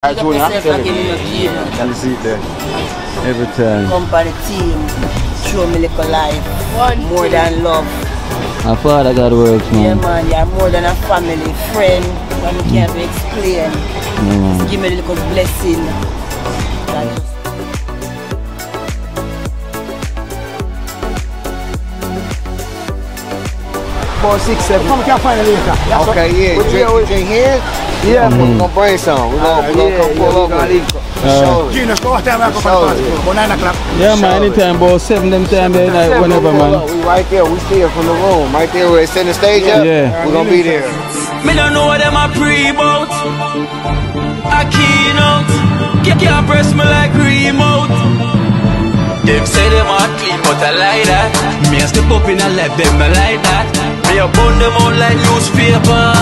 I told you, Can you see it there? Every time. Come for the team, show me little life, more than love. My father got work, man. Yeah, man, you're more than a family, friend, when you can't explain. Just give me a little blessing. About 6, 7. Come, we can find it later. Okay, yeah. Drink here? Yeah, we're gonna bring some. We're gonna come pull up. Kino, go time I come for 9 o'clock. Yeah, man, anytime, about 7 them time, whenever, man. We right there, we stay from the room. Right there where it's in the stage up. Yeah. We're gonna be there. Me don't know what them a pre-bout. A Kino. Can't press me like remote. Them say them a clean, but I like that. Me a step up in a left, them I like that. Me a burn them out like newspaper.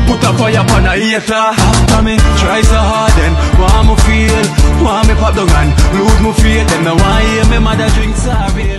Put a fire upon a hater. After me try so hard, then want me feel, want me pop down and lose my faith. Them no want hear me mother drink sorry.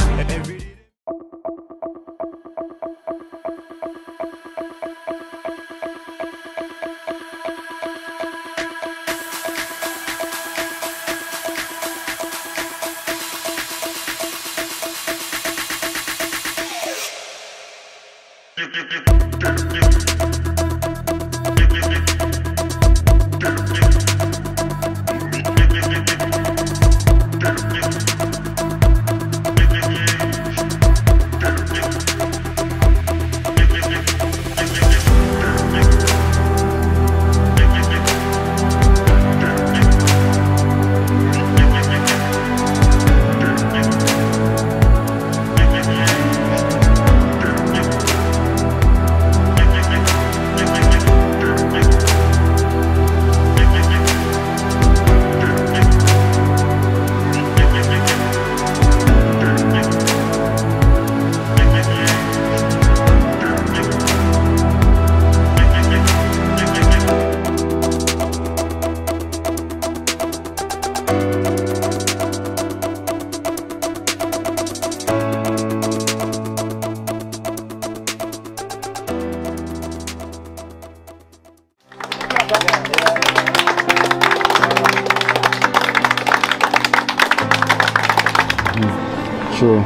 Sure.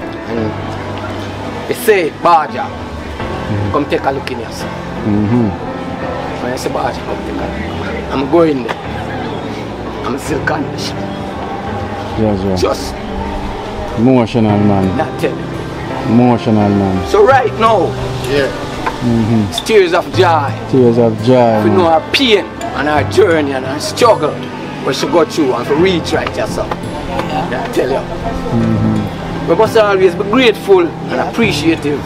They say, Baja, come take a look in yourself. When I say Baja, come take a look. I'm going there. I'm still conditioned. Yes, sir. Just emotional, man. not telling you. Emotional, man. So right now, it's tears of joy. Tears of joy. We know our pain and our journey and our struggle we should go through and to reach right yourself. Yeah, I tell you. We must always be grateful and appreciative.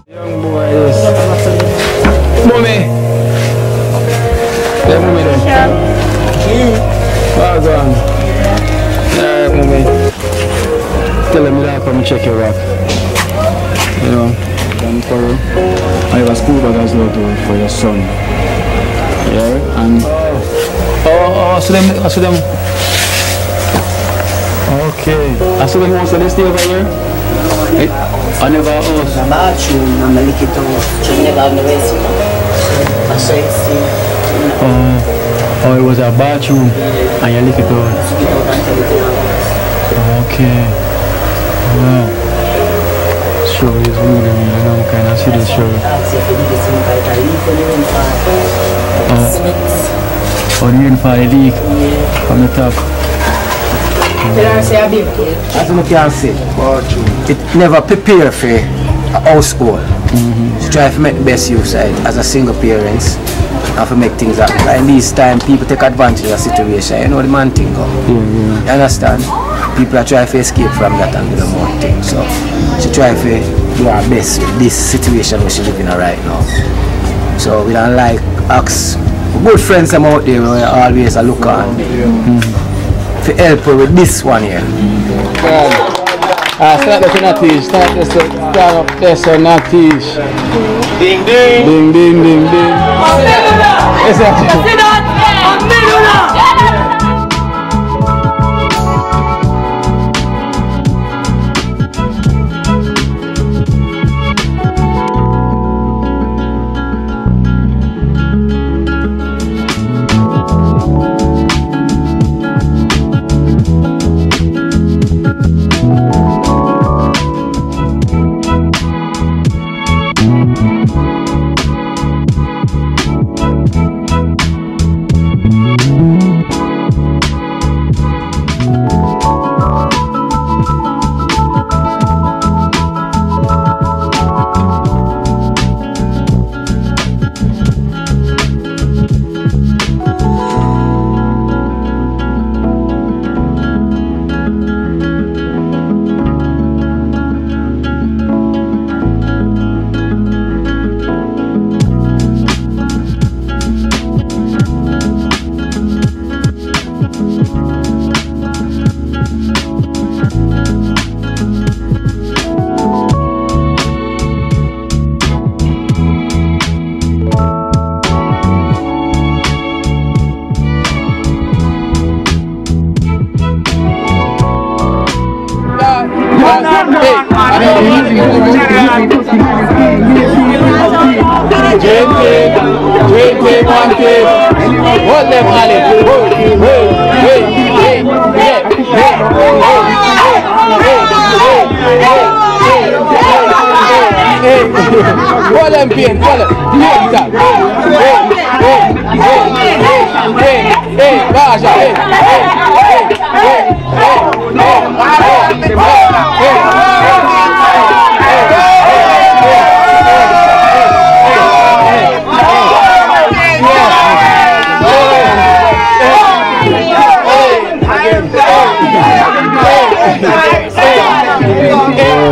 Young boy, yes. Mommy. Yeah, mommy then. Well done. Yeah, mommy. Tell them that come check your rock. You know, and for I have a school bag as well for your son. Yeah, and I saw them. Okay. I saw them also, they stay over here? I never asked. I'm about you, I'm a little bit. You never have the rest. I saw it still. Oh, it was a bathroom and you lick it out. Okay. Wow. Struggle is rude, I mean, I know I'm kind of see the struggle. Oh, the rain for the leak from the top. As you can see, it never prepare for a household. Try to make the best use of it as a single parents and to make things happen. Like in these times, people take advantage of the situation. You know the man thing go. You understand? People are trying to escape from that and do the more thing. So she try to do her best with this situation where she living in right now. So we don't like ask good friends them out there where always a look on. To help her with this one here. Start this Natesha, start up this Natesha. Ding ding! Ding ding ding ding. one kid. Hold them on it. Hold them pain, hold them. Hey, Baja,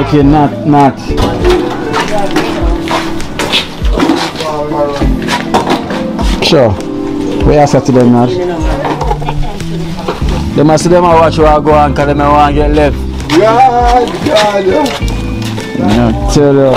Okay, not. Sure. We are set to them now. They must see them watch where I go on because they want to get left. Yeah. Tell you.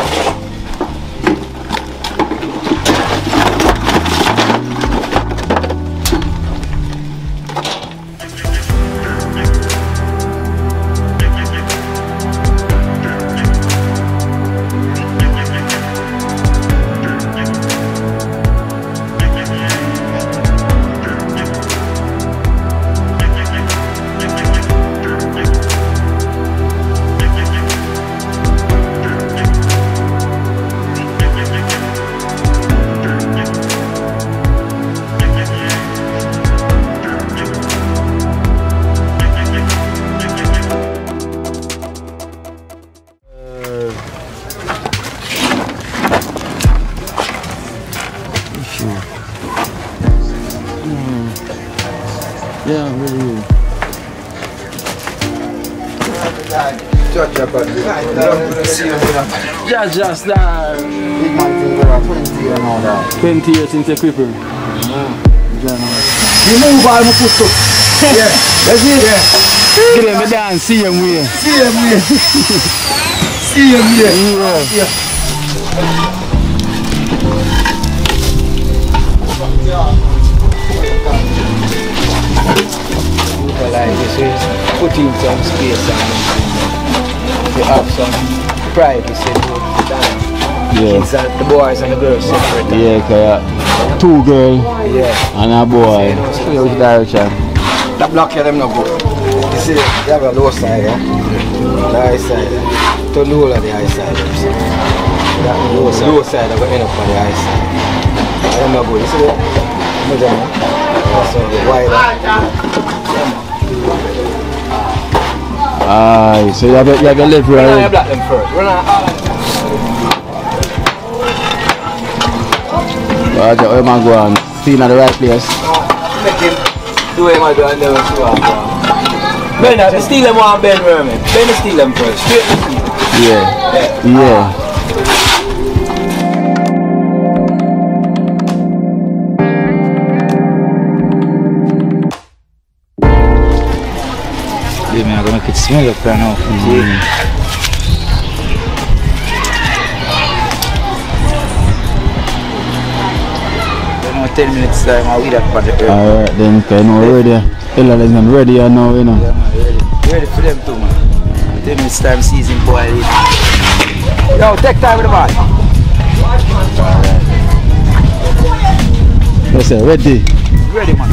Yeah, really. Just that. Big man thing go 20 years and all that. 20 years since the cripple. You move all my foot up. Yeah. That's it? Yeah. Get him down, see him here. See him here. See him here. Yeah. Like this is put in some space and you have some privacy. Yeah. Kids and the boys and the girls separate. Yeah, cause 2 girls and a boy. So which direction? That block here them no go. You see, you have a low side, yeah? The high side. To lower the high side. That low side I go end up on the high side. I don't know good. You see that? That's wider. So you have a live right? Run black them first. Run out. Where man go on? Still in the right place. Make him do what he do and then we'll see what happens. Ben, the steal them one Ben Merman. Ben steal them first. Straight to steal. Yeah. I'm gonna make it smell up right now. In 10 minutes time I'll eat that part of the alright then, okay, no ready. Ella is not ready now, you know. Yeah, man, ready for them too, man. 10 minutes time season boil it. Yo, take time with the man. Alright. Yes sir, ready? Ready, man.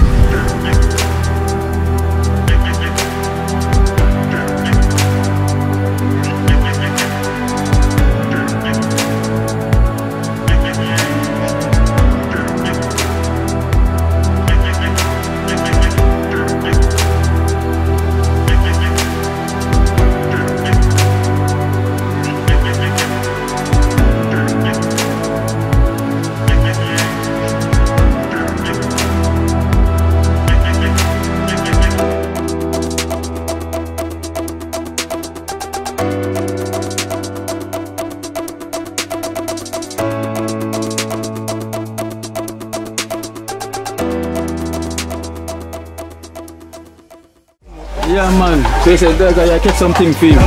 Yeah man, so you said that guy catch something for you. Yeah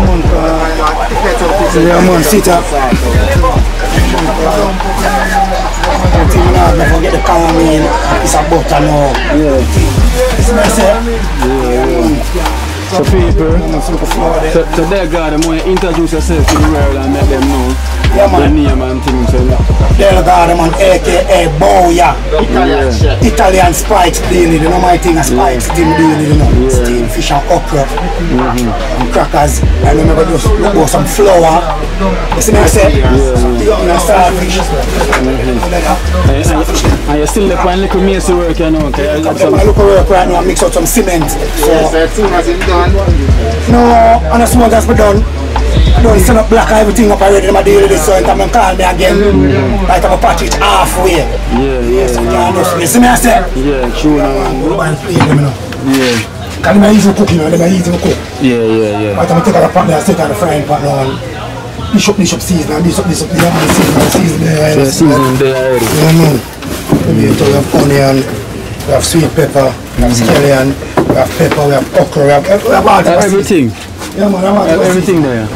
man, sit up. Never get the power in, it's a butter now. Yeah. So people, so there God, I want to introduce yourself to the world and let them know Yeah, man. The name and things. Delgado, man, aka Boya. Italian spikes daily, you know my thing, a spikes thing daily, you know. Steamed fish and okra and crackers. And remember just look for some flour. You see me I say? Yeah, starfish. And you still look one little mason work, you know. I look at work right now and mix out some cement. So, as soon as it's done. no, and as soon as it's done, don't send up black everything up already. I'm deal with this, so I'm going to call me again. Like I'm patch it halfway. Yeah. You see me I say? Yeah, true now. Yeah. Because I'm easy to cook, you know, I'm easy to cook. Yeah. But I'm take out the pot there, I take out the frying pan now. Dish up season, and dish up the season there. So season there already. Yeah, man. We have onion, we have sweet pepper, we have scallion, we have pepper, we have okra, we have everything. Yeah, man, I want everything there.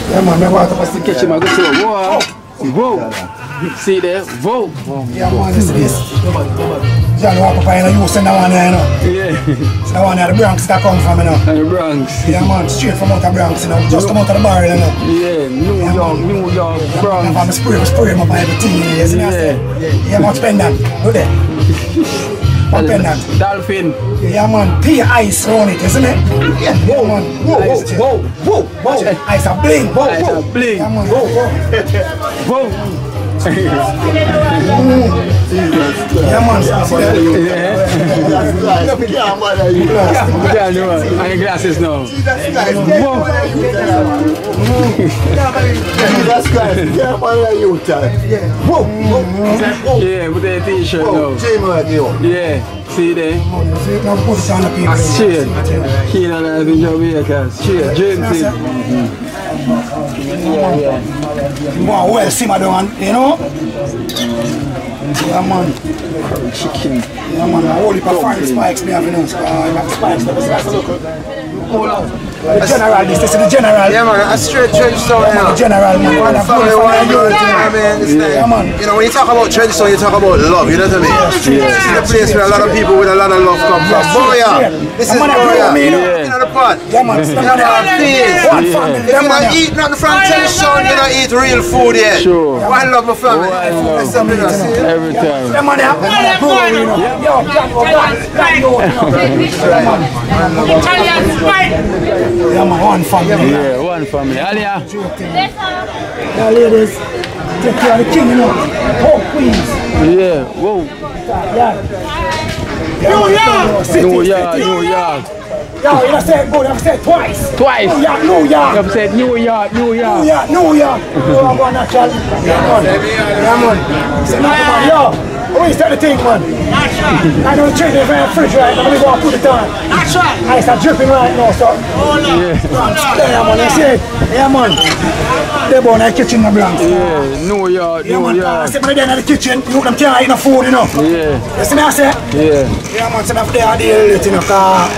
Yeah, man, I want to catch him, I go say, whoa. See there, whoa. Yeah, man, this is this. John walk up and you send that one there, you know. Yeah. So that one there, the Bronx that come from, you know. And the Bronx. Yeah, man, straight from out of Bronx, you know. Just come out of the bar, you know. Yeah, New York, Bronx. I'm spray my everything, you see me I say? Yeah, man, spend that. Go there. One pendant. Dolphin. Yeah, man, pea ice on it, isn't it? Yeah, man. Whoa. Ice a bling. Ice a bling. Yeah, man. Whoa. Yeah, man. And your glasses now. Yeah, with the t-shirt now. Yeah, see there. Straight. Kino in Jamaica. Straight, drinks it. Wow, well, simmer down, you know? Yeah, man. Chicken. Yeah, man, I hold it for fine spikes, me have, you know. Spikes, that's a local. The general, this is the general. Yeah, man, a straight trench stone, you know. The general, man. Yeah, man. You know, when you talk about trench stone, you talk about love, you know what I mean? This is the place where a lot of people with a lot of love come from. Boya! This is Boya! You know the pot? Yeah, man. You know the fees. If you don't eat nothing from trench stone, you don't eat real food yet. Sure. One love my family. That's something else. Every time. Yeah, man, you know. Yeah, man, one family. Yeah, one family. Alia. Yeah, ladies, take care of the king, you know. Oh, queens. Yeah, whoa. Yeah. New York. Yo, you have said, bro, you have said twice. Twice. New York. You have said New York. New York. Go natural. Yeah, man. Say nothing, man. Yo, where is that thing, man? I don't drink it in the fridge right now. Let me go and put it on. I start dripping right now, so. Yeah, man. You see it? Yeah, man. They're born in the kitchen in the Bronx. Yeah, New York. I sit there in the kitchen, you them can't eat no food, you know. Yeah. You see me, I say? Yeah. Yeah, man, so they are there, you know, because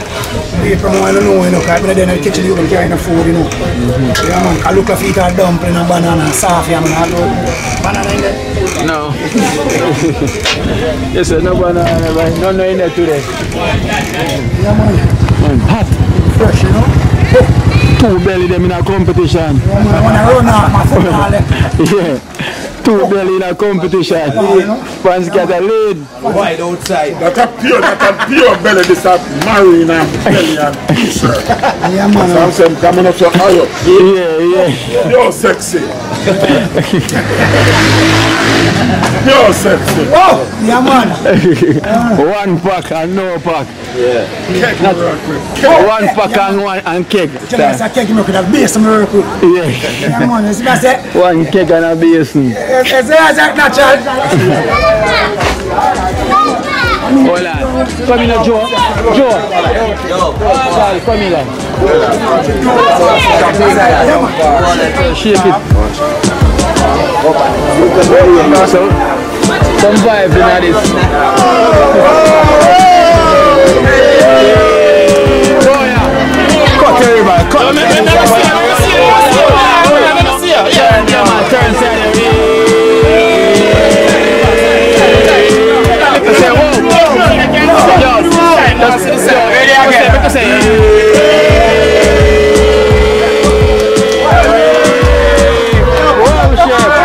people want to know, you know, because when they're in the kitchen, you them can't eat no food, you know. Yeah, man, I look at feet and dumpling and banana, soft, yeah, man, I do banana in there. No. Yes, sir, no banana, right? No in there today. Yeah, man. Hot. Fresh, you know. Two belly them in a competition. Yeah, man, when I run out, my foot all there. Yeah. Two belly in a competition. One's got a lead. Wide outside. That a pure belly, this a marine and belly and t-shirt. Yeah, man. So I'm saying, coming up so high up. Yeah. You're sexy. You're sexy. Oh, yeah, man. One pack and no pack. Yeah. One pack and cake. Just a cake, you could have base some miracle. Yeah. Yeah, man, you see what I say? One cake and a basin. It's natural. Hold on. Come in, Joe. Sorry, come in. Shake it. So, some vibe in this. Cut everybody. Cut. Turn side. Say, whoa. Ready again. Whoa, chef.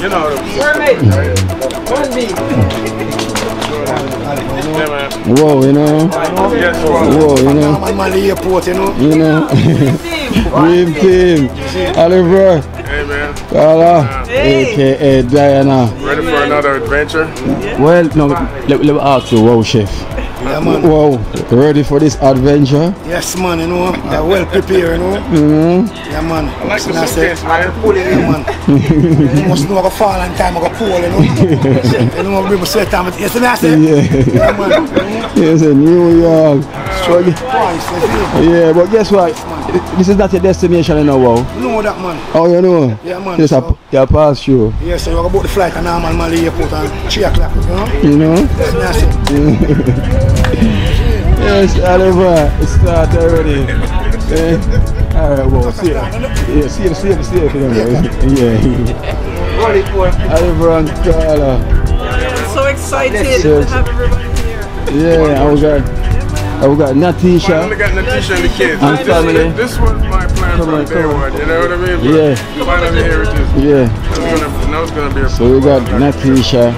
you know. Whoa, you know. Whoa, you know. I'm at the airport, you know. You know. Dream team. Oliver. Hey man. CARLA. AKA Diana. Ready for another adventure? Well, no, let me ask you, wow, chef. Yeah, man. Wow, ready for this adventure? Yes, man, you know. They're well prepared, you know. Yeah, man. I like the suitcase, man. Yeah, man. You must know I go fall on time, I go cool, you know. You know, I bring my sweat time. Yes, I say. Yeah, man. Yes, in New York. Yeah, but guess what? This is not your destination, you know, wow. You know that, man. Oh, you know? Yeah, man. Yes, so, you pass through. Yes, so you go book the flight and normal man the airport at 3 o'clock, you know? You know? Yes, yes, Oliver, it started already. Yeah. Alright, well, see it. Yeah, Oliver and CARLA. I'm so excited to have everybody here. Yeah, I got Natesha. I only got Natesha and the kids. And family. This was my plan from day one, you know what I mean? Yeah. Finally here it is. Yeah. Now it's gonna be a so we got Natesha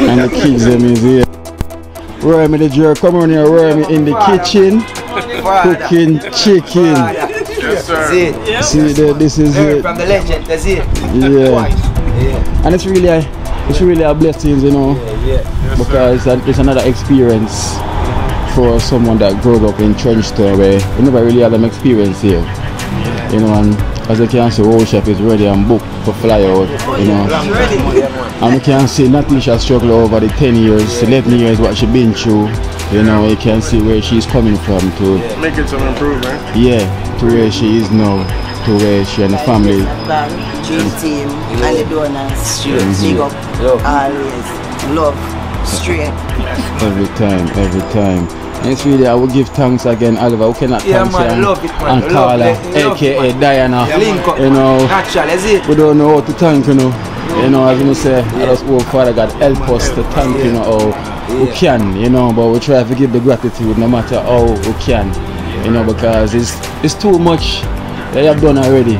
and the kids them is here. Romy the jerk, come on here, Romy in the kitchen, cooking chicken. Yes, sir. See that this is it. From the legend, that's it. Yeah. And it's really a blessing, you know, because it's another experience for someone that grew up in Trenchtown where you never really had an experience here. You know, and as you can see, Old Chef is ready and booked for fly out, you know. And you can see Natesha struggle over the 10 years, 11 years what she's been through. You know, you can see where she's coming from to making some improvement. Yeah, to where she is now, to where she and the family. Dream team and the donors. Big up, always. Love, straight. Every time. And it's really, I will give thanks again, Oliver. We cannot thank you. And CARLA, aka Diana. You know, we don't know how to thank, you know. You know, as you say, I just hope Father God help us to thank, you know, how we can, you know, but we try to give the gratitude no matter how we can, you know, because it's too much that you have done already.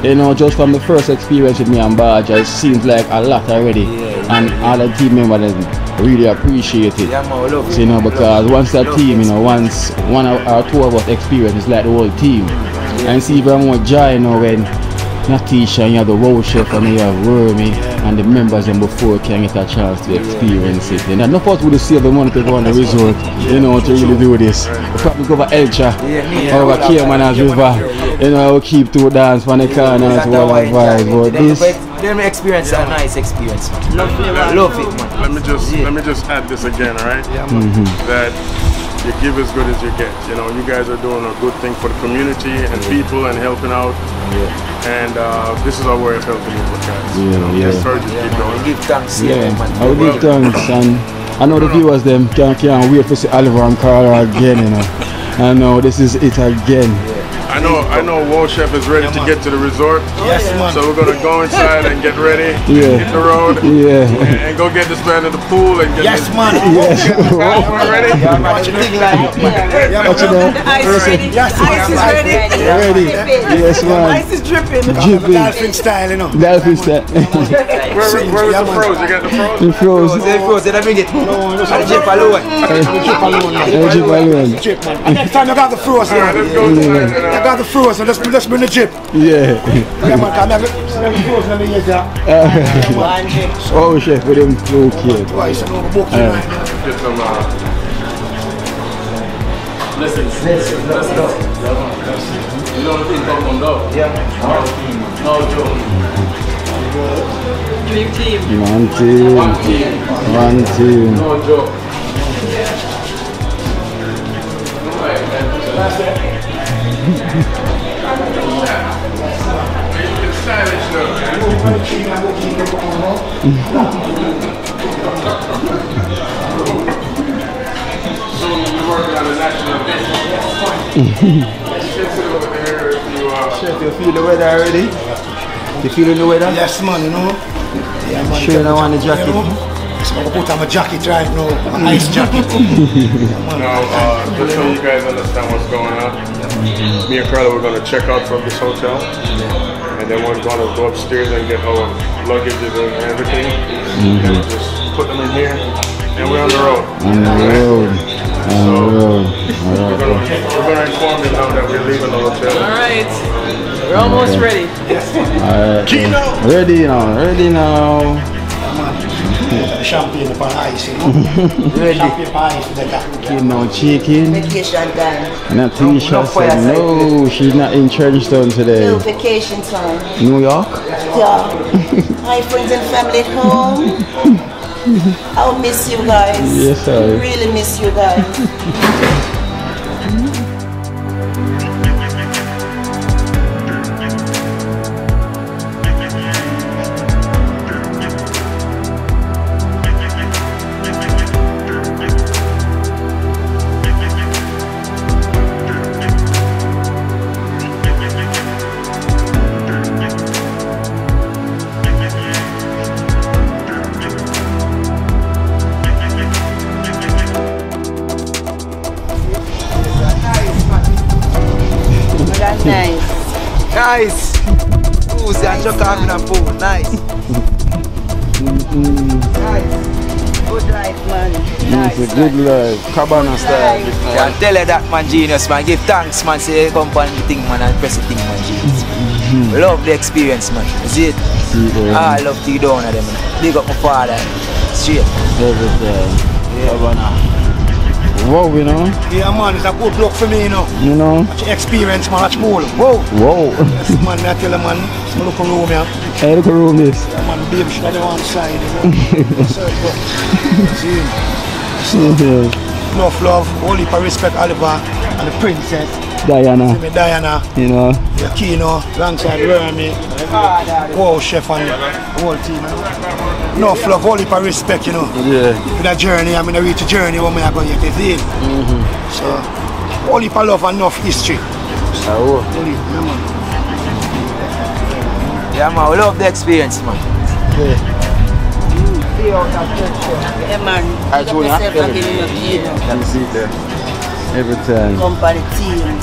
You know, just from the first experience with me and Baja, it seems like a lot already. And all the team members really appreciate it. So, you know, because once that team, you know, once one or two of us experience, it's like the whole team. And see very more joy, you know, when Natesha and you have the Wow Chef and you have Romy and the members and before can get a chance to experience it. And enough of us would save the money to go on the resort, you know, to really do this. We probably go over Elcha, over Cayman's River, you know, we'll keep to dance from the corners, all that vibe. But this them experience a nice experience, man. Love it, man. Let me just add this again, alright? That you give as good as you get. You know, you guys are doing a good thing for the community and people and helping out. And this is our way of helping you guys. Keep going. Give thanks. I will give thanks, and I know the viewers them can't wait to see Oliver and CARLA again, you know. I know this is it again. I know Wow Chef is ready to get to the resort. Yes, man. So we're gonna go inside and get ready, hit the road, and go get this man in the pool and get Yes, man. Yes. We're ready? Watch the big line. The ice is ready. Yes, The ice is ready. Ready? Yes, man. The ice is dripping. Dolphin style, you know. Dolphin style. Where was the froze? You got the froze? The froze. They froze, they bring it. And Jeff alone. Next time you got the froze, Alright, let's go inside. I got the froze, so let's bring the chip. Yeah. Oh, Chef, with them blue kids. Get some Let's go. You know the thing come though? Yeah. No joke. Dream team. One team. No joke. Stylish Soon we're working on a national event. Chef, you feel the weather already? You feeling the weather? Yes, man, you know. Yeah, man. Sure, I want the jacket. So I'm gonna put on my jacket right now, an ice jacket. Now, just so you guys understand what's going on, me and CARLA we're gonna check out from this hotel, and then we're gonna go upstairs and get our luggages and everything, and then just put them in here, and we're on the road. On the road. We're gonna inform you now that we're leaving the hotel. Alright, we're almost ready. Alright. Kino! Ready now. Champagne upon ice, you know. Champagne upon ice, Kino chicken. Vacation time. Natesha said no, she's not in Trenchtown today. No vacation time. New York? Yeah. My friends and family at home. I'll miss you guys. Yes, sir. Really miss you guys. Nice. Who's that? Chuck off in a pool. Nice. Nice. Good life, man. Nice. It's a good life. Cabana style. Yeah, tell her that, man, genius, man. Give thanks, man. Say, come on the thing, man, and press the thing, man, genius. Love the experience, man. You see it? I love to down at them, man. Big up my father. Straight. Everything. Cabana. Wow, you know? Yeah, man, it's a good luck for me, you know. You know? Much experience, man, much more. Whoa! Wow. Yes, man, I tell you, man, it's a look room, yeah. Hey, look at room this. Yeah, man, baby, she's on the one side, you know. See? Enough love, whole heap of respect, Oliver, and the princess. Diana. See me, Diana. You know? Yeah, Kino, alongside Remy. Wow, chef and the whole team, you know. Enough love, whole heap of respect, you know. Yeah. For that journey, I mean, I reach a journey when we are going to get it. So, whole heap of love and enough history. Oh. Yeah, man, we love the experience, man. Yeah, man. Pick up yourself and give me your Kino. Can you see there? Every time. Company team.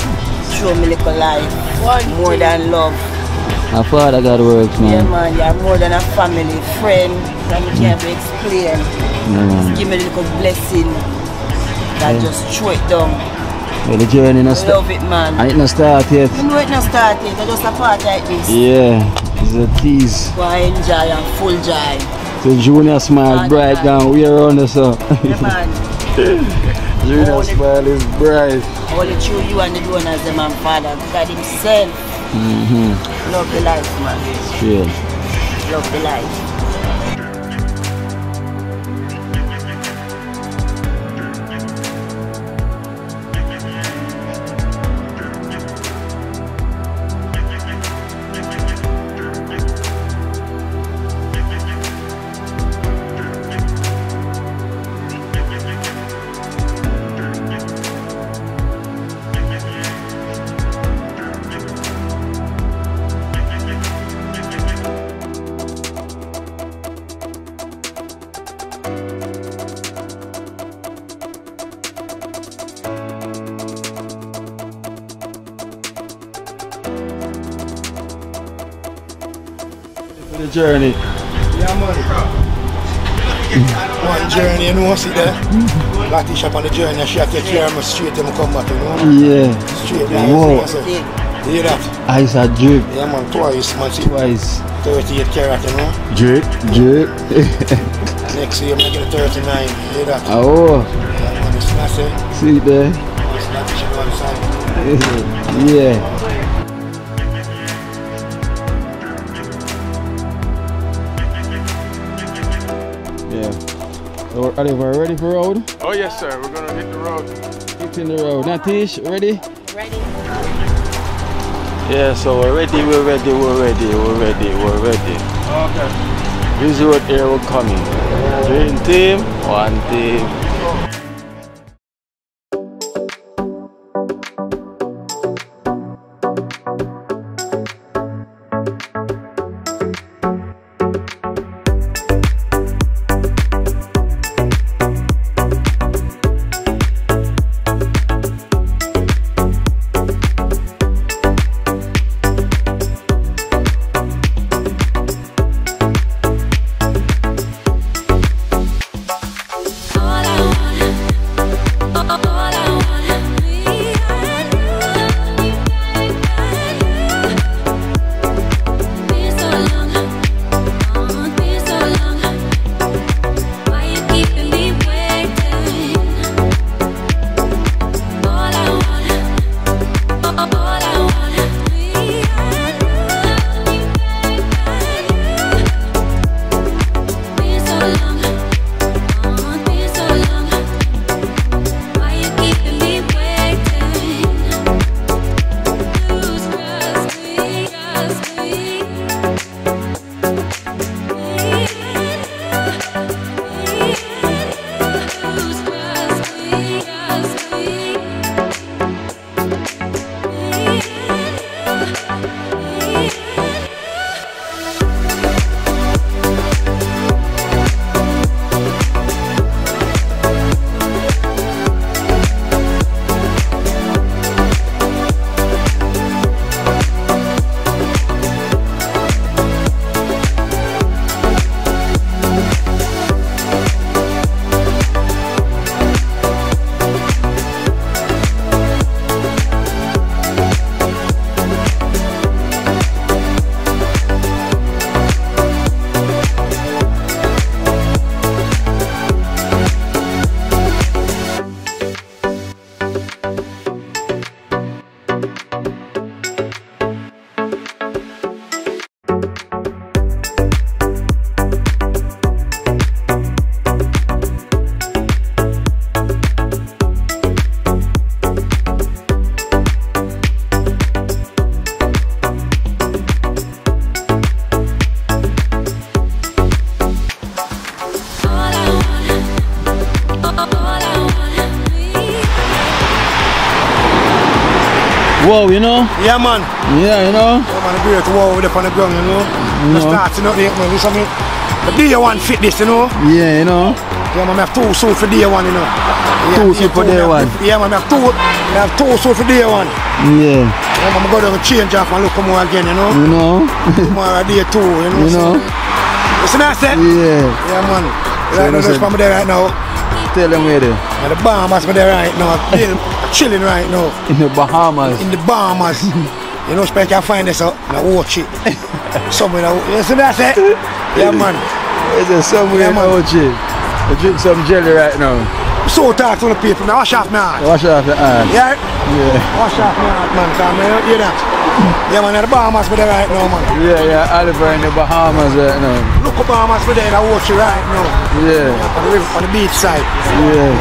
Show me little life. More than love. My father got works, man. Yeah, man. You're more than a family, friend. That we can't explain. Just give me a little blessing. That just throw it down. Well, the journey not start. Love it, man. I ain't not start yet. You know it not start yet. I just a part like this. Yeah. It's a tease. Go and enjoy and full joy. So Junior smile bright down. We around the sun. Yeah, man. Junior smile is bright. Only through you and the donors, the man, Father, God himself. Love the life, man. Yeah. Love the life. The journey. Yeah, man. One journey, you know, see there? Natesha on the journey, she take care of me straight when I come back, you know? Yeah. Straight there. Whoa. You hear that? Ice a drip. Yeah, man, twice, man. Twice. 38 carat, you know? Drip. Drip. Next year, I'm going to get a 39. You hear that? Oh. Yeah, man, it's nasty. See it there? It's Natesha on the side. Yeah. Yeah. So are we ready for road? Oh yes, sir. We're gonna hit the road. Hitting the road. Natesh, ready? Ready? Yeah, so we're ready. Okay. This road here we're coming. Dream team, one team. Wow, you know? Yeah, man. Yeah, you know? Yeah, man, the great wow up on the ground, you know? No. Starting out there, man. This is the day one fit this, you know? Yeah, you know? Yeah, man, I have 2 suits for day one, you know? Yeah, Two suits for day one? Yeah, man, I have 2 suits for day one. Yeah. Yeah, man, I go down and change off and look more again, you know? You know? Tomorrow day 2, you know? You know? You see what I said? Yeah. Yeah, man. Right now, there's there right now. Tell them where they. The Bahamas for there right now. Chilling right now. In the Bahamas. In the Bahamas. You know, Spike can find this out. Now watch it. Somewhere now. You see what I say? Yeah, man. It's a somewhere now watch it. I drink some jelly right now. So talk to the people. Now wash off my heart. Wash off the heart. Yeah? Yeah. Wash off my heart, man. Come on, you hear that? Yeah, man, in the Bahamas for there right now, man. Yeah, Oliver in the Bahamas right now. Look at Bahamas for there, I watch it right now. Yeah. On the beach side. Yeah.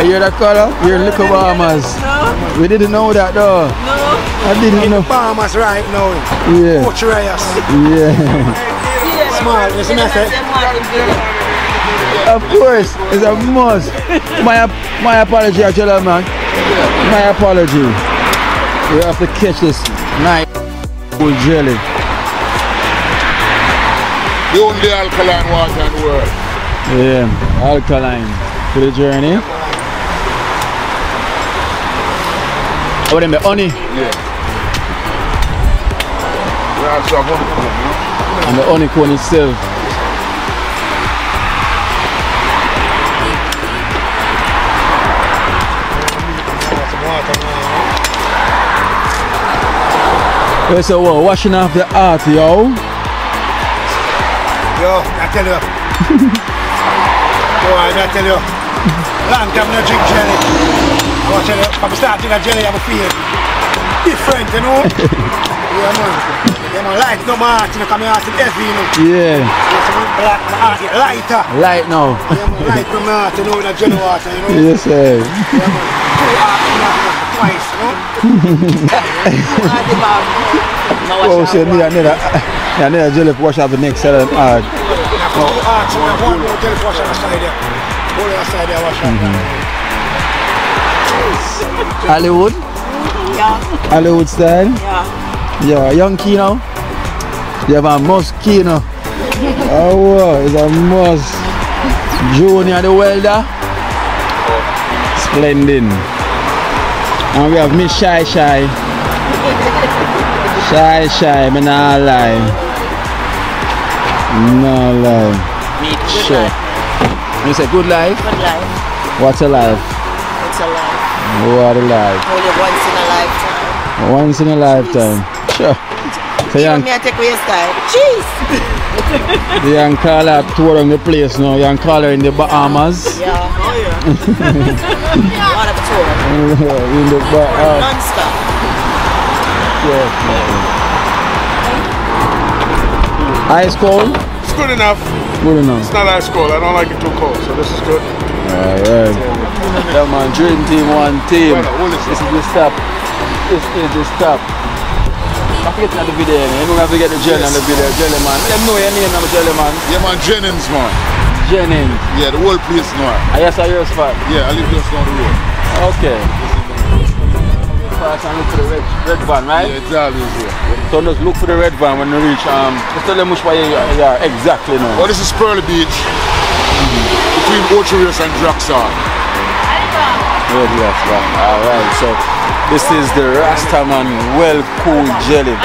You hear that color? You're in Little Bahamas. No. We didn't know that though. No. I didn't know. In the Bahamas right now. Yeah. Watch your eyes. Yeah. Small, you see what I say? Of course, it's a must. My apology, actually, man. My apology. We have to catch this nice cool jelly. The only alkaline water in the world. Yeah, alkaline for the journey. What them the honey? Yeah. We also have honey cone, you know? And the honey cone itself. Okay, so we're washing off the heart, yo. Yo, I tell you. Boy, I tell you. Long time I drink jelly. I tell you, from the start to that jelly, I feel different, you know? Yeah, man. Yeah, man, light no more heart, you know, come here, heart is heavy, you know? Yeah. Yeah, so my heart get lighter. Light now. Yeah, man, light from my heart, you know, with that jelly water, you know? Yes, sir. Yeah, man. 2 hearts, twice, you know? Oh, so I need a jelly to wash off the next side of the heart. 2 hearts, you have 1 more jelly to wash on the side there. Hold on the side there, wash off. Hollywood? Yeah. Hollywood style? Yeah. Yeah, young Kino. You have a must Kino. Oh, wow, it's a must. Junior the welder. Splendid. And we have Miss Shy. Shy, me not lie. No lie. Sure. You say good life? Good life. What's a life? It's a life. What a life. Only once in a lifetime. Once in a lifetime. Sure. So You me take away your style. Cheese! you can call her tour on the place now. You can call her in the Bahamas. Yeah. Oh yeah. What a tour. In the Bahamas. Non-stop. Yeah. Ice cold? It's good enough. Good enough. It's not ice cold. I don't like it too cold, so this is good. Alright. Yeah, man. Dream team, one team. This is the stop. This is the stop. I forget not the video, man. You don't have to get the jelly on the video. Jelly, man. Let them know your name on the jelly, man. Yeah, man, Jennings, man. Jennings. Yeah, the whole place now. Yes, I your spot. Yeah, I live just down the road. Okay. Pass and look for the red van, right? Yeah, it's always here. So just look for the red van when you reach. Just tell them which way you are exactly now. Oh, this is Pearl Beach. Between Ocho-Rios and Draxar. Alright, so this is the Rastaman Well Cool Jelly.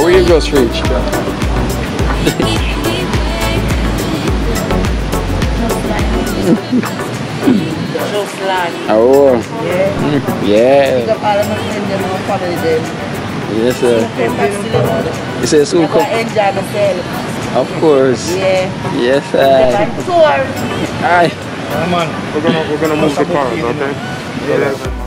Oh, we just reached. Just land. Oh. Yeah. Yeah. Pick up all of my friends and my family them. Yes, sir. You say soon come? I enjoy myself. Of course. Yeah. Yes, sir. I'm sore. Aye. Come on. We're gonna move the cars, okay? Yeah.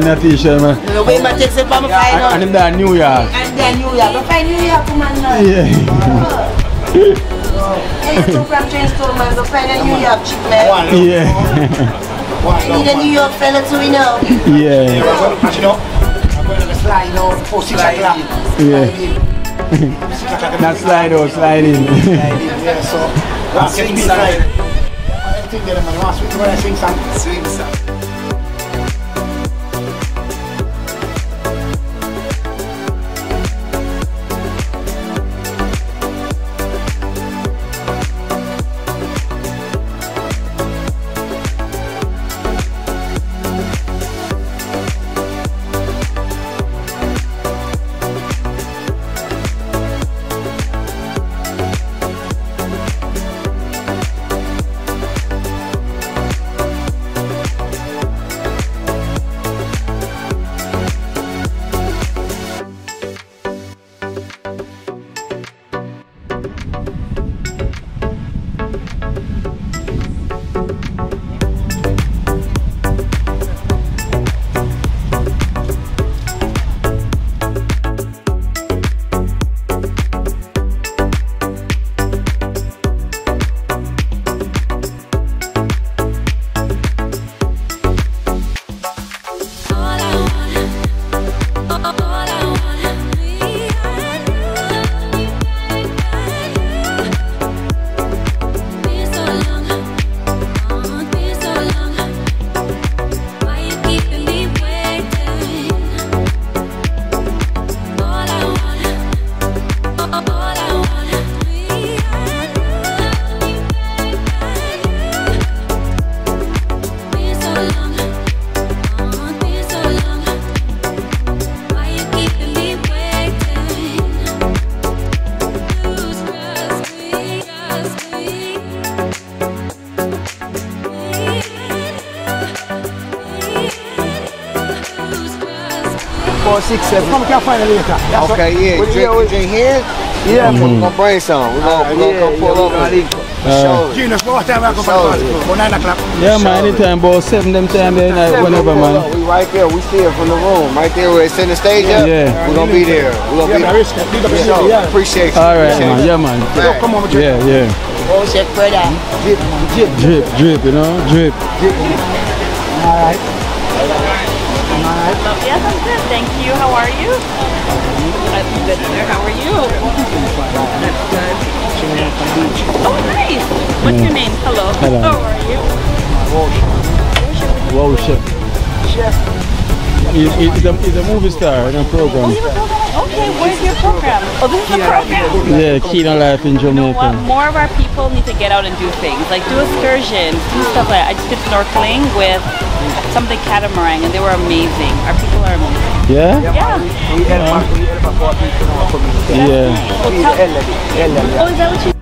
Natesha, man. No, we might take some from final. And then New York. And then New York. But find New York, man. Yeah. Yeah, you from train store, man. But find a New York chick, man. Yeah. I need a New York fella too, you know. Yeah. You know, I'm going to slide, you know, before 6 o'clock. Yeah. Not slide out, slide in. Yeah, so, swing side. Everything there, man. You want to swing some? Swing some. Four, 6, 7. Come, we can find it later. Okay, yeah. Drink here? Yeah, We're gonna bring some. We're gonna come pull up. Gina, what time I come from? About 9 o'clock. Yeah, man, anytime about 7 them time there, whenever, man. We right there. We see it from the room. Right there where it's in the stage up. Yeah. We're gonna be there. We're gonna be there. Appreciate you. All right, man. Yeah, man. Come on, Yeah, yeah. Oh, shit, brother. Drip, you know? Drip. All right. Yes, I'm good. Thank you. How are you? I'm good, sir. How are you? That's good. Oh, nice. What's your name? Hello. Hello. How are you? Whoa, chef. Chef. He's a movie star in a program. Okay, where's your program? Oh, this is the program. Yeah, Kino Life in Jamaica. You know what? More of our people need to get out and do things. Like do excursions, do stuff like that. I just did snorkeling with something catamaran and they were amazing. Our people are amazing. Yeah? Yeah. Yeah. Oh, is that what you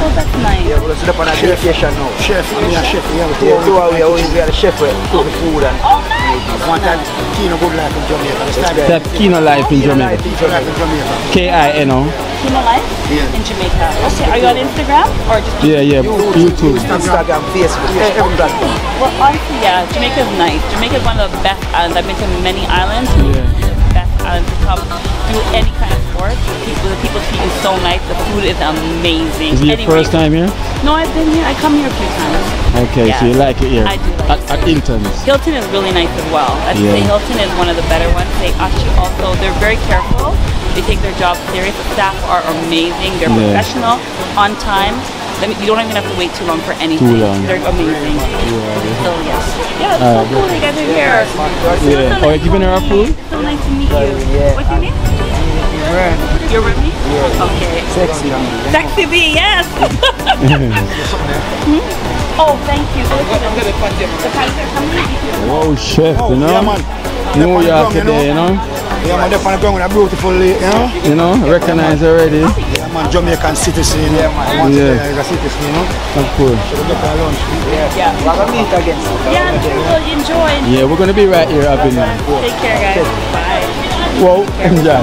Oh, that's nice. Yeah, we're set up on a vacation now. Chef, I'm a chef. We are the chef with cook food and one time Kino Good Life in Jamaica. That's Kino Life in Jamaica. Kino Life in Jamaica. K-I-N-O. Kino Life? Yeah. In Jamaica. Okay, are you on Instagram or just Yeah, YouTube. Instagram, Facebook, every platform. Well, honestly, yeah, Jamaica is nice. Jamaica is one of the best islands. I've been to many islands. Yeah. Best island to come do any kind of sport. The people treat you so nice. The food is amazing. Is it your first time here? No, I've been here. I come here a few times. Okay, Yeah. so you like it here? I do like At Hilton's. Hilton is really nice as well. I'd say Hilton is one of the better ones. They actually also, they're very careful. They take their job serious. The staff are amazing. They're professional, on time. You don't even have to wait too long for anything. They're amazing. So yes. Yeah, it's so cool you guys are here. Yeah. Oh, you're giving her our food? So nice to meet you. What's your name? You're with me? Yeah. Okay. Sexy. Sexy B, yes. Oh, thank you. Oh, chef, you know? Yeah, man. New York today, you know? Yeah, man, they're on the ground with a beautiful lake, you know? You know, recognized already. Yeah, man, Jamaican citizen, you know? I want to be a citizen, you know? Of course. So we get our lunch. Yeah. We're going to meet again. Yeah, cool. Enjoy. Yeah, we're going to be right here up in there. Take care, guys. Bye. Whoa, enjoy.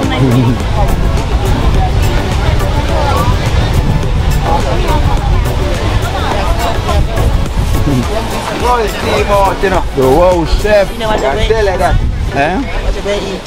Whoa, chef. You know what I'm Tell her that. Eh? What you going to eat?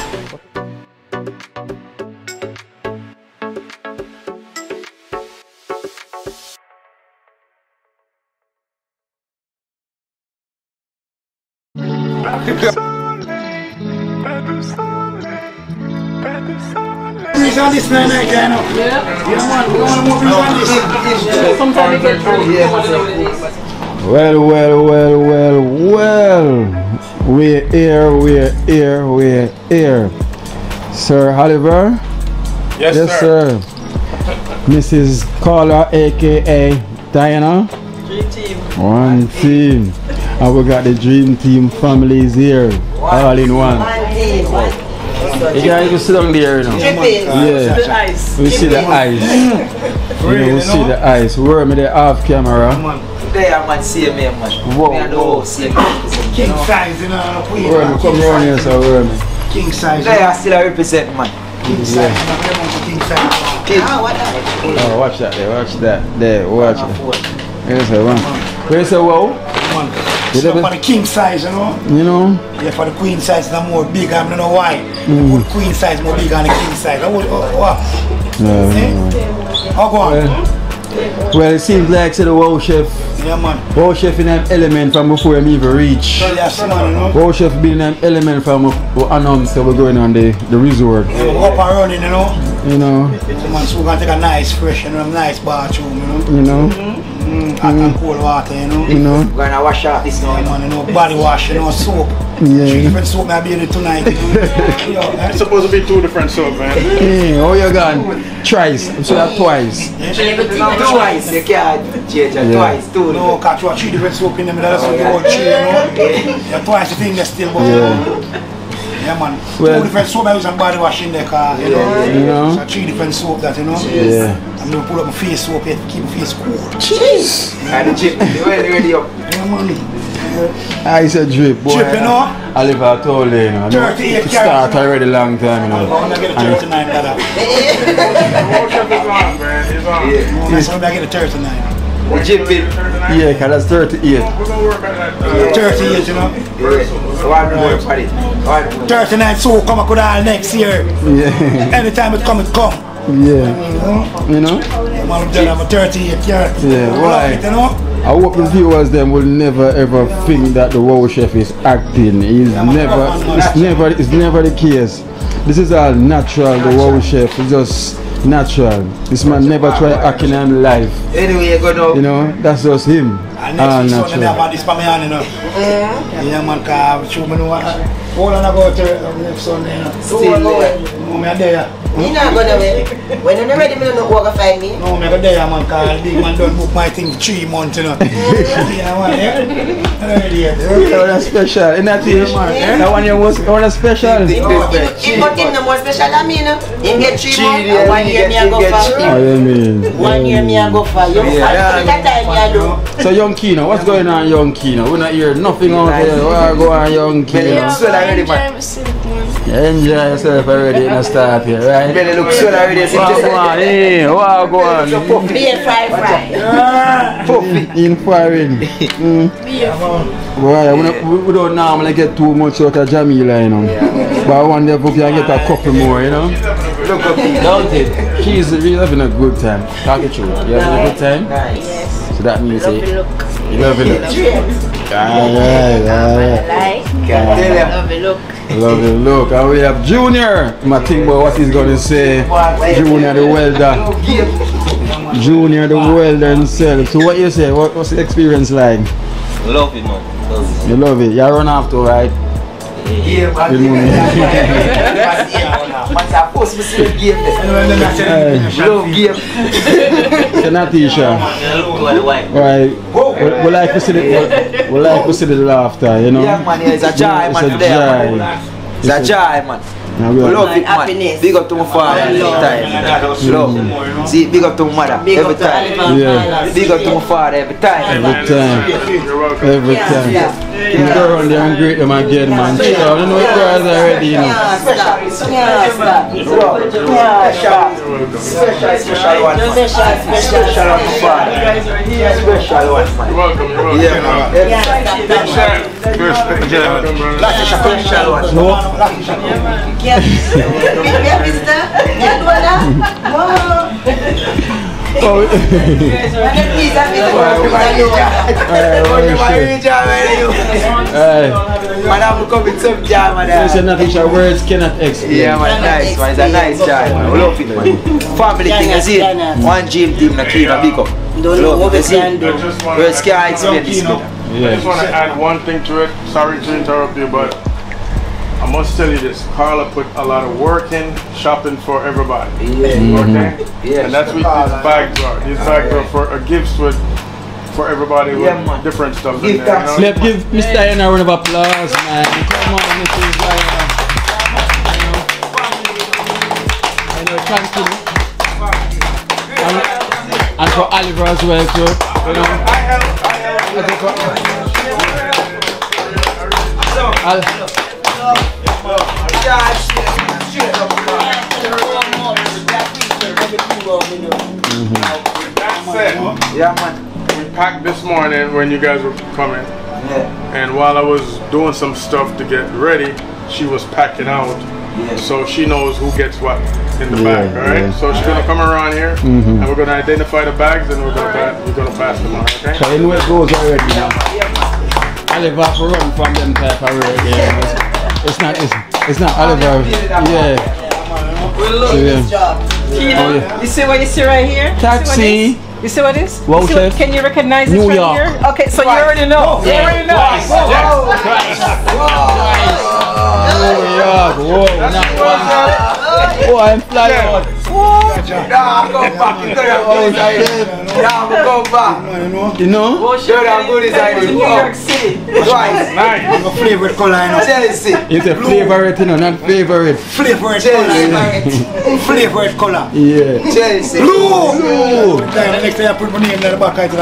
Breeze on this night, you know? Yeah, man, we want to move on this. Sometimes we get Well. We're here. Sir Oliver? Yes, sir. Mrs. CARLA, aka Diana? Dream team. One team. And we got the Dream Team families here. All in one. You guys can sit down there, you know. Yeah. The ice. We see the ice. We see the ice. We're me the off camera. They are man, see me, man. Whoa. Me and the whole same. King size, you know? We're me come round here, so we're me. King size. They are still a represent, man. King size. King size. Oh, watch that there, watch that. There, watch it. Here's a one. Where's a wow? So for the king size, you know? You know? Yeah, for the queen size, it's more big. I don't know why. Put queen size more big than the king size. What? How go on? Well, it seems like the wow chef. Yeah, man. Wow chef in an element from before him even reach. Yes, man, you know? Wow chef being an element from we announced that we're going on the resort. Yeah, we're up and running, you know? You know? So, man, so we're going to take a nice, fresh, and a nice bathroom, you know? You know? Hot and cold water, you know? You know? We're going to wash out this now, Man, you know, body wash, you know, soap. Yeah. 3 different soap may be in it tonight. It's supposed to be 2 different soap, man. Yeah, oh you gone? Thrice. I'm sure that twice. Twice, you can't change it twice, too. No, catch what 3 different soap in them, that's what you want 3, you know? Yeah, twice the thing, they're still going. Yeah, man. Well, 2 different soap I use and body wash in the car, you know? You know? So 3 different soap that, you know? Yeah. I'm going to pull up my face soap here to keep my face cool. Jeez. And the chip, you're ready up. Yeah, man. I said drip, boy. Drip, you know? I live out all day, you know. 38 start already long time, you know. I'm going to get a 39, brother. Wow chef is on, man. He's on. Yeah, so I'm going to get a 39. The chip in. Yeah, because that's 38. We're going to work on that. 38, you know? Yeah. One more for it. 39 so come up with all next year. Yeah. Anytime it come, it come. Yeah. You know? Man, I'm done, I'm a 38 year. Yeah, why? You know? I hope the viewers them will never ever think that the wow chef is acting. It's never the case. This is all natural. The wow chef is just natural. This man never try acting in life. Anyway, you go now. You know, that's just him. And next week, Sunday, I have this for me on, you know. Yeah, man, because show me know what. Hold on, I go to next Sunday, you know. Still there. No, I'm there. You're not going away. When you're ready, you don't walk and find me. No, I'm there, man, because big man don't book my thing 3 months, you know. Yeah, man, yeah. That's special, isn't that it? That one you was special. He got him no more special than me, you know. He get 3 months, and 1 year me I go for. Oh, you mean? 1 year me I go for. You that time me I do. So young Kino, what's going on, young Kino? We're not hearing nothing out there. Where go on, young Kino? Enjoy yourself already in the start here, right? Belly look swell already. Wow, go on. Be a fry. In firing. We don't normally get too much out of Jamila, you know. But I wonder if we can get a couple more, you know. Look up, don't it? She's really having a good time. Talk it true. You having a good time? Yes. So that means you love it. Love it, look. And we have Junior. I think about what he's going to say. Junior the welder. Junior the welder himself. So what you say? What's the experience like? Love it, man. Love it. You love it? You run after, right? Yeah, man. Natesha. Right. We like to see the laughter, you know. Yeah, man, it's a joy, man. It's a joy, man. Love it, man. Big up to my father every time. Love. See, big up to my mother every time. Yeah. Big up to my father every time. Every time. You go around there and greet them again, man. You know it guys already, you know. Special one. Special one for father. Special one, man. You're welcome, you're welcome. Yeah, man. Special one. Madam, come with some jam, Listen, Natesha, words cannot explain. Yeah, man, nice, man. It's a nice jam, man. We love it, man. Family thing, you see it? One gym team, na Kino, big up. Love it, you see it? Words can't explain this, man. I just want to add one thing to it. Sorry to interrupt you, but I must tell you this. Carla put a lot of work in shopping for everybody. Okay? Yeah. And that's what these bags are. These bags are for gifts for everybody with different stuff in there. You know? Let's give Mr. Ian a round of applause, man. Come on, Mr. Ian. I know, thank you. And for Oliver as well, too. You know. Yeah, man. We packed this morning when you guys were coming. And while I was doing some stuff to get ready, she was packing out. So she knows who gets what in the bag, alright? So she's gonna come around here and we're gonna identify the bags and we're gonna pass them on, okay? So in where it goes already now. Oliver have to run from them type of road, it's not Oliver, We love this job. Kino, you see what you see right here? Taxi. You see what it is? Wow, chef. Can you recognize it New from York. here? Okay, so you already know. You already know. New York. Whoa, not one. Oh, I'm flying out. Nah, go back. You go back. You know? Sure, I'm good inside New York City. Twice. Nice. I'm a favorite color, you know. Chelsea. It's a favorite, you know, not favorite. Favorite color. Favorite color. Yeah. Chelsea. Blue. Next time I put my name in the back of it.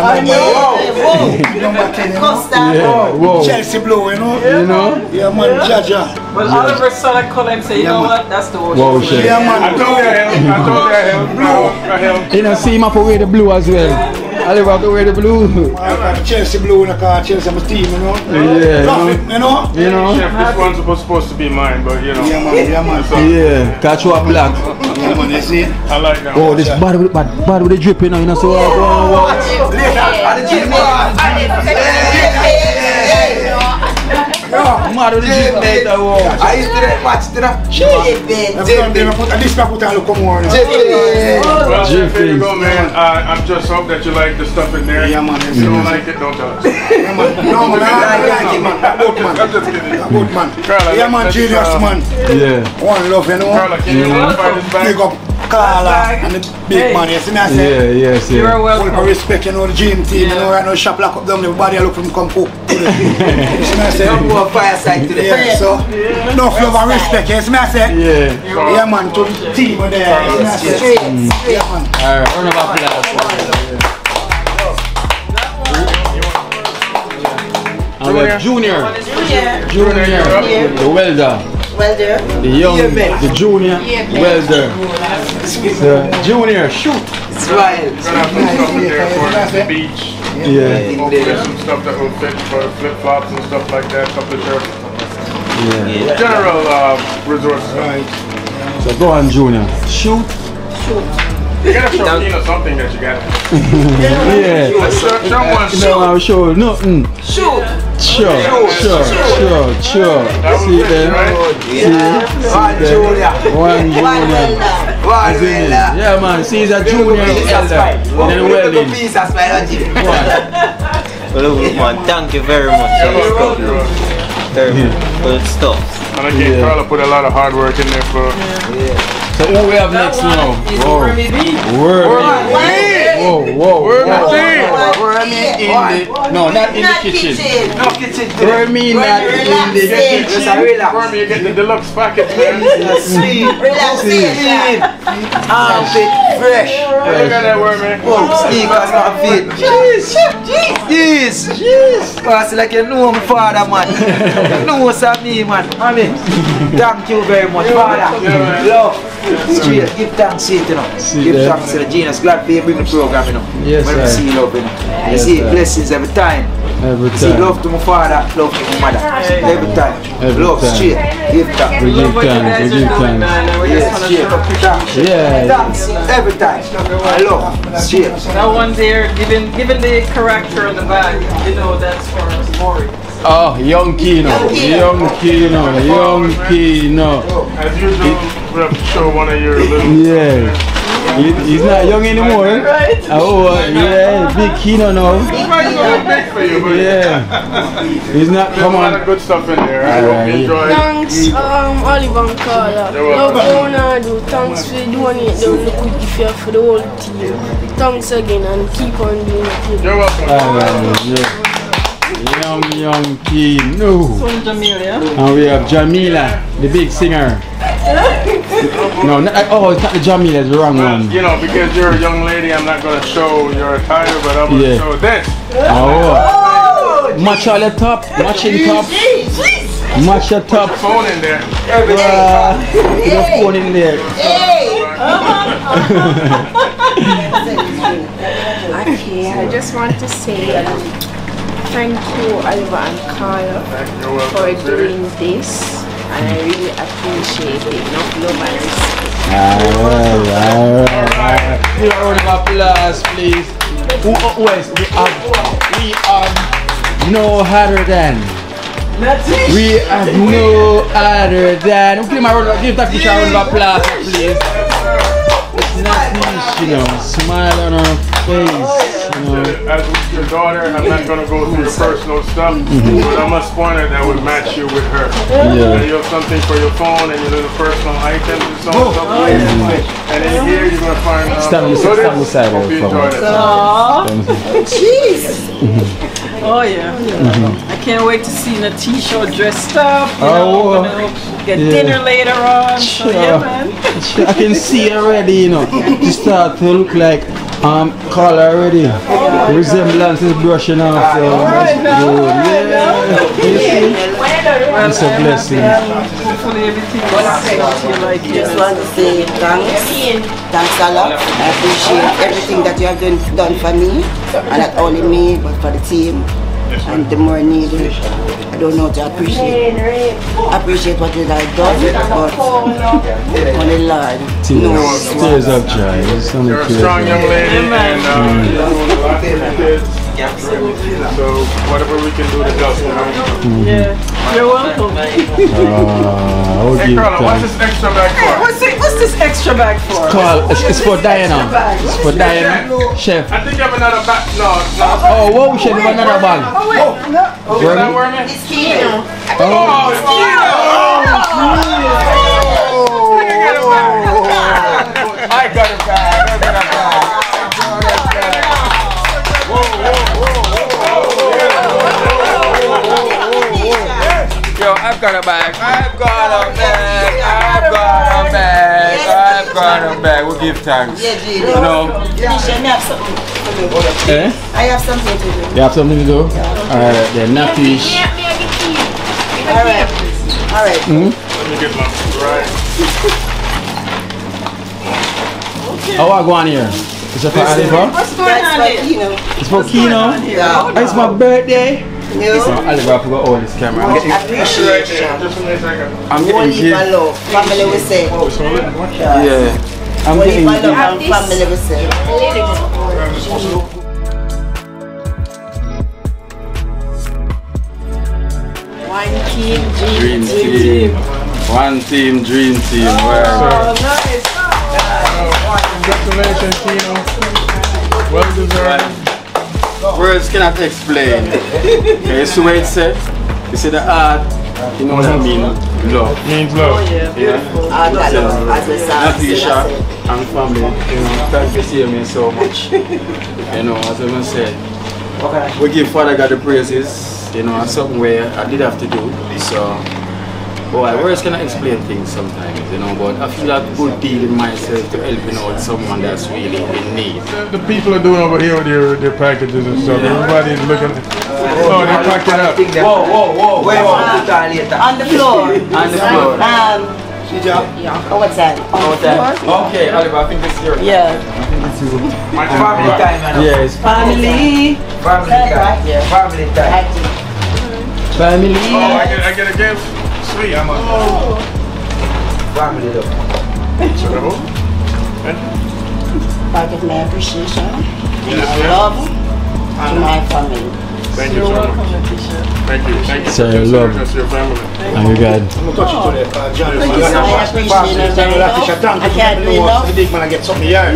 Number 10, you know. Yeah. Whoa. Chelsea blue, you know. You know? Yeah, man, Jaja. Well, Oliver saw that color and say, you know what? That's the ocean. Whoa, shit. Yeah, man. I told you blue. You know, see him up to wear the blue as well. Oliver have to wear the blue. Chelsea blue in the car, Chelsea my team, you know. Yeah. Love it, you know. You know? Chef, this one's supposed to be mine, but you know. Yeah, man, yeah, man. Yeah. Catch you up black. Yeah, man, you see. I like that. Oh, this bad with the drip, you know, so Mad with the gym later. I used to watch the This put a look more. Well, here you go, man. I'm just hope that you like the stuff in there. Yeah, man. If you don't like it, don't tell us. Yeah, man. No, man. I like it, man. Good man. I'm just kidding. Good man. Carla, Yeah, man. Genius, man. Yeah. One love, you know. Carla, can you modify this bag? Big up CARLA and the big man, you see me I say? Yeah, yes, You're Full welcome. of respect, you know, the gym team, you know, right now shop lock up them, everybody I look for them come cook. You see me I say? more fireside today. Yeah, so, enough love and respect, you see me I say? Yeah. Yeah, man, to the team there, you see me I say? Yeah, man. Alright, round of applause. And we have Junior, the welder. The young, the junior, welder. So, Junior, shoot. Smile. We're gonna have some stuff in there for the beach. Yeah. Hopefully some stuff that will fit for flip-flops and stuff like that, couple of shirts. Yeah. General resort stuff. So go on, Junior. Shoot. You gotta show Kino something that you got. Yeah. Show one. No, I'll show nothing. Shoot. Sure. See there? One Julia. One Junior. One Willa. Yeah, man. See, he's a junior elder. And then welding. Well, man, thank you very much for the stuff. And again, Carla put a lot of hard work in there for. So who we have next now? Whoa. No, not in the kitchen. No kitchen. Wormy not in the kitchen. Wormy, you get the deluxe package, man. Sweet. Relaxation. Armpit fresh. Look at that wormy. Sneakers not fit. Jeez. Cause like you know my father, man. You know what's up me, man. Mommy, thank you very much, father. Love. Straight, give thanks to it, you know. Give thanks to the genius. Glad for you bring the program, you know. Yes, when we see you love, you know. You see blessings every time. Every See time. love to my father, love to my mother. Every time. Love straight. Give thanks. We give thanks. We give thanks. Yeah. Thanks every time. I love straight. That one there, given the character of the bag, you know that's for Maury. Oh, young Kino. As usual, we have to show one of your little. Yeah. He's not young anymore. Right? Oh, yeah, big Kino now. Big for you, but Yeah. He's not, there's come a lot on. of good stuff in there. I hope you enjoy it. Thanks, Oliver and CARLA. Love Leonardo. Thanks for doing it. Don't look quick if you have for the whole team. Thanks again and keep on doing it. You're welcome. Young Kino. Son Jamelia. And we have Jamila, the big singer. No, not, it's not the Jamila, it's the wrong one. You know, because you're a young lady, I'm not going to show your attire, but I'm going to show this. Oh. Match all the top, matching top. Match your top. Phone in there. Your phone in there. Okay, I just want to say thank you, Oliver and CARLA, for doing this. And I really appreciate it. Enough love and respect. Alright. Round of applause, please. Who else? We are no harder than. We have no other than. Give Natesha a round of applause, please. It's Natesha, you know. Smile on her face. As your daughter, I'm not going to go through your personal stuff, but I must point out that would match you with her. And you have something for your phone and your little personal items and so on. And in here, you're going to find stand beside her. Jeez. Oh yeah. I can't wait to see Natesha dressed up. Get dinner later on. So yeah, man. I can see already, you know. She start to look like CARLA already. Resemblance is brushing off. So that's good. Yeah. It's a blessing. Hopefully everything is like I just want to say thanks a lot. I appreciate everything that you have done for me, and not only me but for the team and the more needed. I don't know to appreciate what you have done, but only Lord knows. Tears of joy. You're a strong young lady, and you know a lot for your kids. So whatever we can do to help, you know. Yeah, you're welcome. Hey Carla, what's this extra bag for? What's this extra bag for? It's for Diana. It's for Diana. Chef. I think you have another bag. No. Oh, whoa, chef, another bag. Oh, wait. No. Is that wormy? It's Kino. Oh, it's Kino! I got it back. I got it back. Yo, I've got a bag. I've got a bag. I've got a bag. I've got a bag. We'll give thanks. Yeah, G. You know. I have something to do. Eh? I have something to do. You have something to do? Alright, then Natesha. Alright. Alright. Let me get my right. How I go on here? Is it for Oliver? What's going on here? It's for Kino? Yeah. It's my birthday. No. So Oliver, I forgot all this camera. I'm getting Appreciation. I'm One getting leave gifts. love. Family will say. Yeah. I'm One leave getting love gifts. and family will say. One team, Dream team. One team, dream team. Oh, nice. Congratulations, Kino. Well deserved. Words cannot explain. Okay, so what it said? You see the art, you know what I mean? Love. Means love. Oh, yeah. Yeah. I got love. As we Natesha say. and family, you know, thank you for me so much. You know, as I said, we give Father God the praises, you know, and something where I did have to do. So, boy, words cannot explain things sometimes, you know, but I feel a good deal in myself to helping out someone that's really in need. The people are doing over here with their packages and stuff. Everybody's looking. Oh, they're packing up. Whoa. Where on the floor. On the floor. Yeah. What's that? On the floor? Okay, Oliver, I think this is yours. Yeah. My family time. Yes. Family. Family time. Yeah. Family time. Family. Oh, I get a gift. Sweet. Family love. So the whole? Part of my appreciation. Yes, My yeah. love to my family. Thank you so much. Thank you. Thank you Sorry, for love. considering us your family. And you got I appreciate it very much. I can't do enough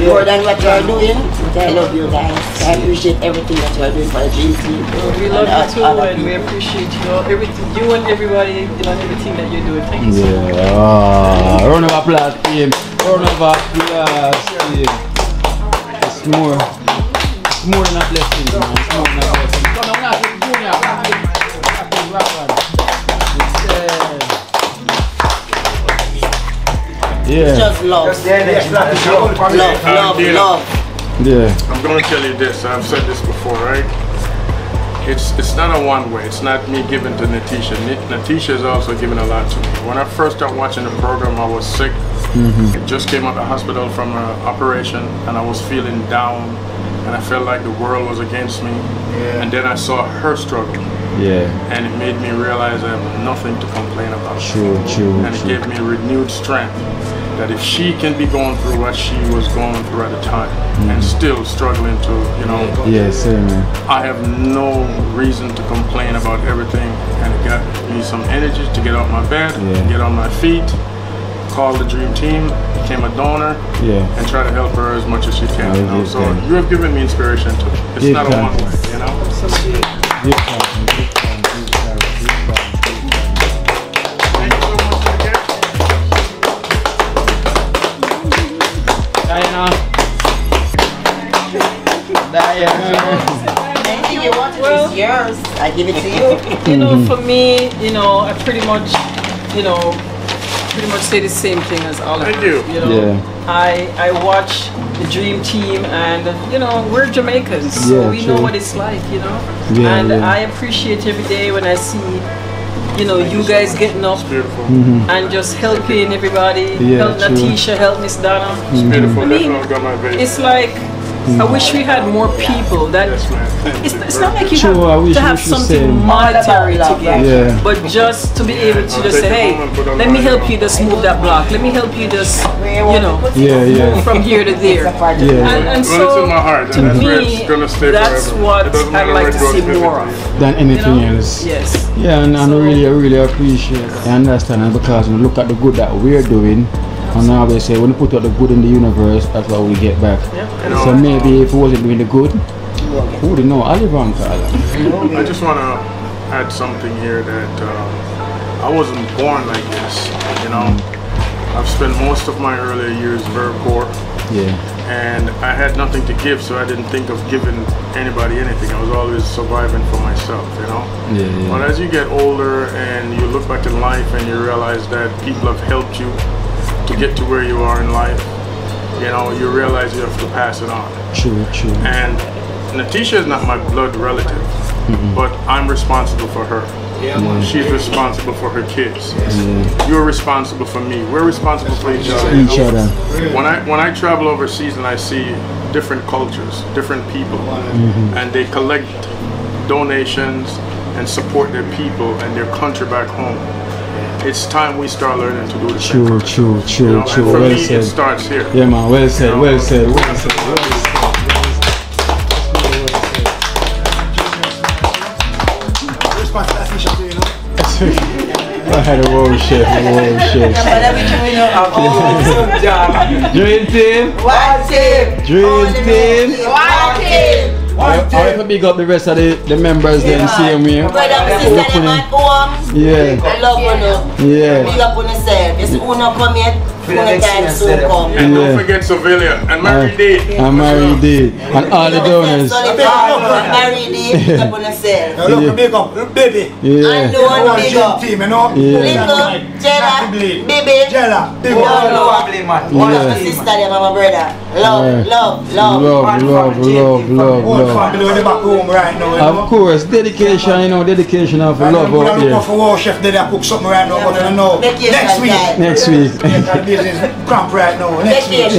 more than what you are doing. I love you guys. I appreciate everything that you are doing for the dream team. We love you too, and we appreciate everything, you and everybody, everything that you're doing. Thank you so much. yeah. Round of applause, team. Round of applause, team. It's more than a blessing, man. It's more than a blessing. Come on, now, keep doing it. Yeah. Just love. Love. Yeah. I'm going to tell you this. I've said this before, right? It's not a one way. It's not me giving to Natesha. Natesha is also giving a lot to me. When I first started watching the program, I was sick. I just came out of the hospital from an operation, and I was feeling down, and I felt like the world was against me. And then I saw her struggle. Yeah. And it made me realize I have nothing to complain about. True. And it gave me renewed strength that if she can be going through what she was going through at the time and still struggling to, you know, Yeah, same man. I have no reason to complain about everything, and it got me some energy to get out my bed, get on my feet, call the dream team, became a donor, and try to help her as much as she can. You know? So you have given me inspiration too. It's not a one way, you know. Anything you want, it's yours. I give it to you. You know, for me, I pretty much say the same thing as Oliver. Thank you. I watch the dream team, and we're Jamaicans, so we know what it's like, and I appreciate every day when I see you guys getting up and just helping everybody, help Natesha, help Miss Donna. It's beautiful. I mean, it's like I wish we had more people that it's not like you True, I have wish to have we should something say- monetary to give, Yeah. but just to be able to just say, hey, let me help you just move that block, let me help you just, you know, move from here to there. And so it's in my heart, to and that's where me, it's gonna stay that's forever. what It doesn't I'd matter like where to it see goes, more of. Than anything else. Yes. Yeah, and I really appreciate it. I understand it because we look at the good that we're doing, and I always say when you put out the good in the universe, that's what we get back. Yeah. So maybe if we wasn't doing the good, who would know? Oliver and Carla. I just want to add something here that I wasn't born like this, you know. I've spent most of my earlier years very poor. Yeah. And I had nothing to give, so I didn't think of giving anybody anything. I was always surviving for myself, you know. Yeah. But as you get older and you look back in life and you realize that people have helped you to get to where you are in life, you know, you realize you have to pass it on. True. And Natesha is not my blood relative, but I'm responsible for her. She's responsible for her kids. You're responsible for me. We're responsible for each other. When I travel overseas and I see different cultures, different people, and they collect donations and support their people and their country back home, it's time we start learning to do the same. True. You know, and for Well me, said. it starts here. Yeah, man. Well said. You know? Well said. I had a whole chef. Dream team. I have to big up the rest of the members then, see them here. Yeah. I love you. Yeah. Big up on yourself. It's Uno come here, Uno time soon come. And don't forget Sevilla and Mary D. And Mary D. And all the donors. Mary D, big up on yourself. Look, big up, baby. Yeah. And one big up. Team, you know? Little, Jella, baby. Jella, big No, up. one of my sister, them, my brother. Love. Whole family in the back home right now, you know? Of course, dedication, you know, dedication of love out here. here. For war chef, they cook something right now, but you know, next week. Business cramp right now. Next week.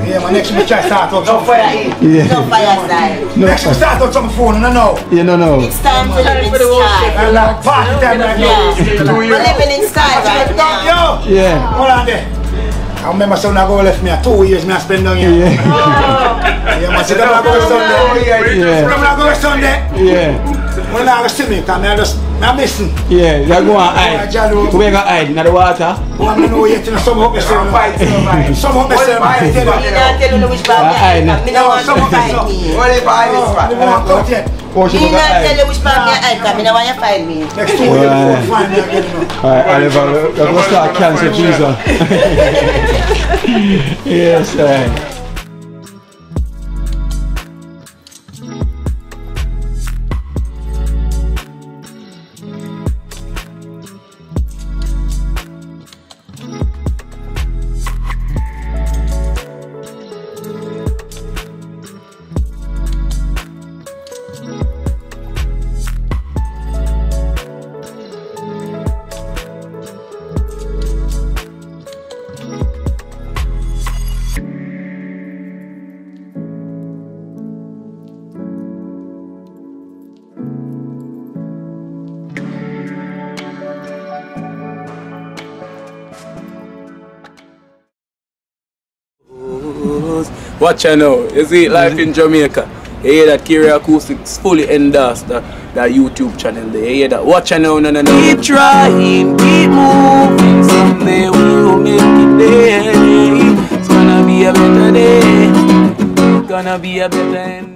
Yeah, man, next week try start up some Yeah. No fireside. Next week start up some phone, you know. You don't know. It's time to live in style. Party time right now. We're living in style right now. Yeah. Hold on there. I remember son I go left me 2 years me I spend down here. Yeah, man, so I go Sunday. Yeah. Remember I go Sunday? Yeah. When I go see me, come I just I'm missing. Yeah, you're going to hide. We're going to hide in the water. I don't know yet, some hope you say. Some hope you say. You don't tell me which bag you I don't want to find me. What if I miss yet? Me not tell you which bag you hide, I don't want you find me. Next 2 years, find me again. Alright, Oliver, we're going to start cancer visa. Yes, right. Watch out now, you see life in Jamaica. You hear that Kira Acoustics fully endorsed that YouTube channel there. You hear that? Watch out now, no. Keep trying, keep moving. Someday we will make it there. It's gonna be a better day. It's gonna be a better end.